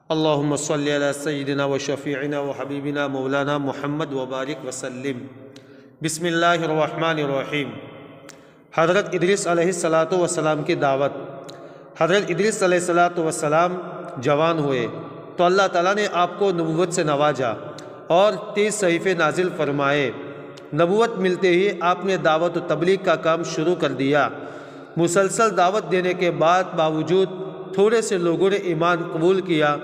اللہم صلی علی سیدنا و شفیعنا و حبیبنا مولانا محمد وبارک وسلم۔ بسم اللہ الرحمن الرحیم۔ حضرت ادریس علیہ السلام کی دعوت۔ حضرت ادریس علیہ السلام جوان ہوئے تو اللہ تعالیٰ نے آپ کو نبوت سے نوازا اور 30 صحیفے نازل فرمائے۔ نبوت ملتے ہی آپ نے دعوت و تبلیغ کا کام شروع کر دیا۔ مسلسل دعوت دینے کے باوجود تھوڑے سے لوگوں نے ایمان قبول کیا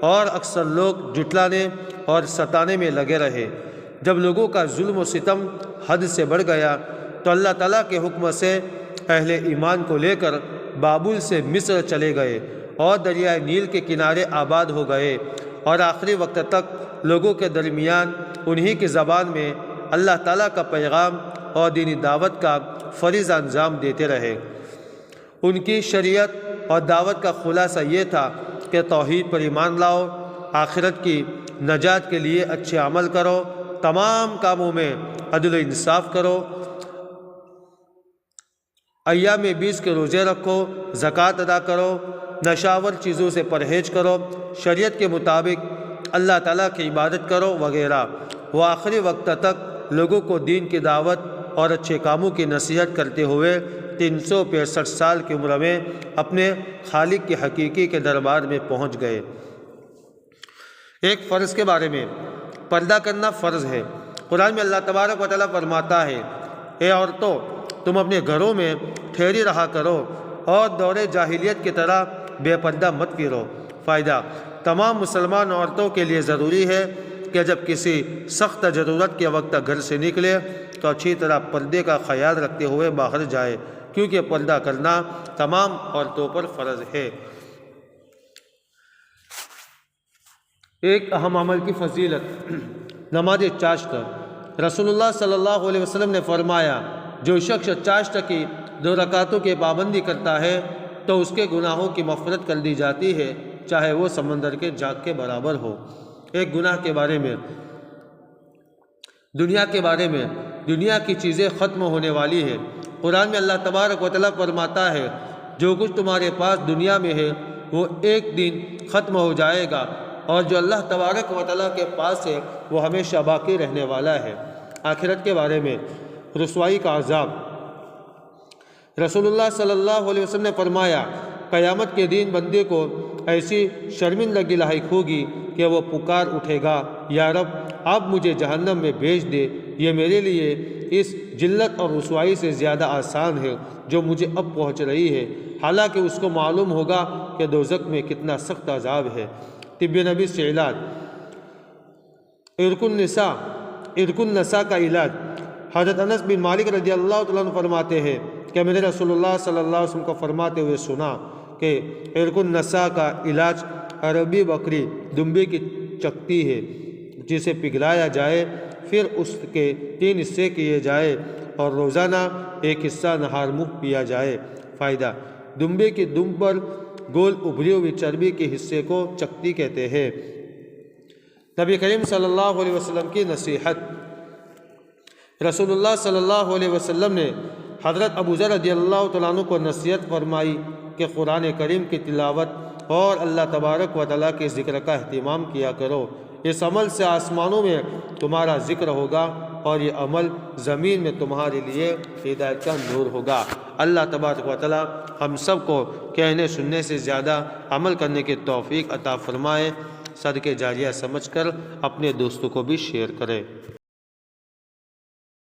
اور اکثر لوگ جھٹلانے اور ستانے میں لگے رہے۔ جب لوگوں کا ظلم و ستم حد سے بڑھ گیا تو اللہ تعالیٰ کے حکم سے اہل ایمان کو لے کر بابل سے مصر چلے گئے اور دریائے نیل کے کنارے آباد ہو گئے، اور آخری وقت تک لوگوں کے درمیان انہی کی زبان میں اللہ تعالیٰ کا پیغام اور دینی دعوت کا فریضہ انجام دیتے رہے۔ ان کی شریعت اور دعوت کا خلاصہ یہ تھا کہ توحید پر ایمان لاؤ، آخرت کی نجات کے لیے اچھے عمل کرو، تمام کاموں میں عدل و انصاف کرو، ایام 20 کے روزے رکھو، زکوٰۃ ادا کرو، نشاور چیزوں سے پرہیز کرو، شریعت کے مطابق اللہ تعالیٰ کی عبادت کرو وغیرہ۔ وہ آخری وقت تک لوگوں کو دین کی دعوت اور اچھے کاموں کی نصیحت کرتے ہوئے 365 سال کی عمر میں اپنے خالق کے حقیقی کے دربار میں پہنچ گئے۔ ایک فرض کے بارے میں، پردہ کرنا فرض ہے۔ قرآن میں اللہ تبارک و تعالیٰ فرماتا ہے، اے عورتوں، تم اپنے گھروں میں ٹھہری رہا کرو اور دور جاہلیت کی طرح بے پردہ مت پھرو۔ فائدہ: تمام مسلمان عورتوں کے لیے ضروری ہے کہ جب کسی سخت ضرورت کے وقت گھر سے نکلے تو اچھی طرح پردے کا خیال رکھتے ہوئے باہر جائے، کیونکہ پردہ کرنا تمام عورتوں پر فرض ہے۔ ایک اہم عمل کی فضیلت، نماز چاشت۔ رسول اللہ صلی اللہ علیہ وسلم نے فرمایا، جو شخص چاشت کی 2 رکعتوں کی پابندی کرتا ہے تو اس کے گناہوں کی مغفرت کر دی جاتی ہے، چاہے وہ سمندر کے جھاگ کے برابر ہو۔ ایک گناہ کے بارے میں، دنیا کے بارے میں، دنیا کی چیزیں ختم ہونے والی ہے۔ قرآن میں اللہ تبارک و تعالیٰ فرماتا ہے، جو کچھ تمہارے پاس دنیا میں ہے وہ ایک دن ختم ہو جائے گا، اور جو اللہ تبارک و تعالیٰ کے پاس ہے وہ ہمیشہ باقی رہنے والا ہے۔ آخرت کے بارے میں، رسوائی کا عذاب۔ رسول اللہ صلی اللہ علیہ وسلم نے فرمایا، قیامت کے دن بندے کو ایسی شرمندگی لاحق ہوگی کہ وہ پکار اٹھے گا، یا رب اب مجھے جہنم میں بھیج دے، یہ میرے لیے اس ذلت اور رسوائی سے زیادہ آسان ہے جو مجھے اب پہنچ رہی ہے، حالانکہ اس کو معلوم ہوگا کہ دوزخ میں کتنا سخت عذاب ہے۔ طب نبی سے علاج، عرق النساء کا علاج۔ حضرت انس بن مالک رضی اللہ تعالیٰ عنہ فرماتے ہیں کہ میں نے رسول اللہ صلی اللہ علیہ وسلم کو فرماتے ہوئے سنا کہ عرق النساء کا علاج عربی بکری دمبے کی چکتی ہے، جسے پگھلایا جائے، پھر اس کے 3 حصے کیے جائے اور روزانہ ایک حصہ نہار منہ پیا جائے۔ فائدہ: دمبے کی دم پر گول ابھری ہوئی چربی کے حصے کو چکتی کہتے ہیں۔ نبی کریم صلی اللہ علیہ وسلم کی نصیحت۔ رسول اللہ صلی اللہ علیہ وسلم نے حضرت ابو ذر رضی اللہ تعالیٰ عنہ کو نصیحت فرمائی کہ قرآن کریم کی تلاوت اور اللہ تبارک و تعالیٰ کے ذکر کا اہتمام کیا کرو، اس عمل سے آسمانوں میں تمہارا ذکر ہوگا اور یہ عمل زمین میں تمہارے لیے ہدایت کا نور ہوگا۔ اللہ تبارک و تعالیٰ ہم سب کو کہنے سننے سے زیادہ عمل کرنے کی توفیق عطا فرمائے۔ صدقہ جاریہ سمجھ کر اپنے دوستوں کو بھی شیئر کریں۔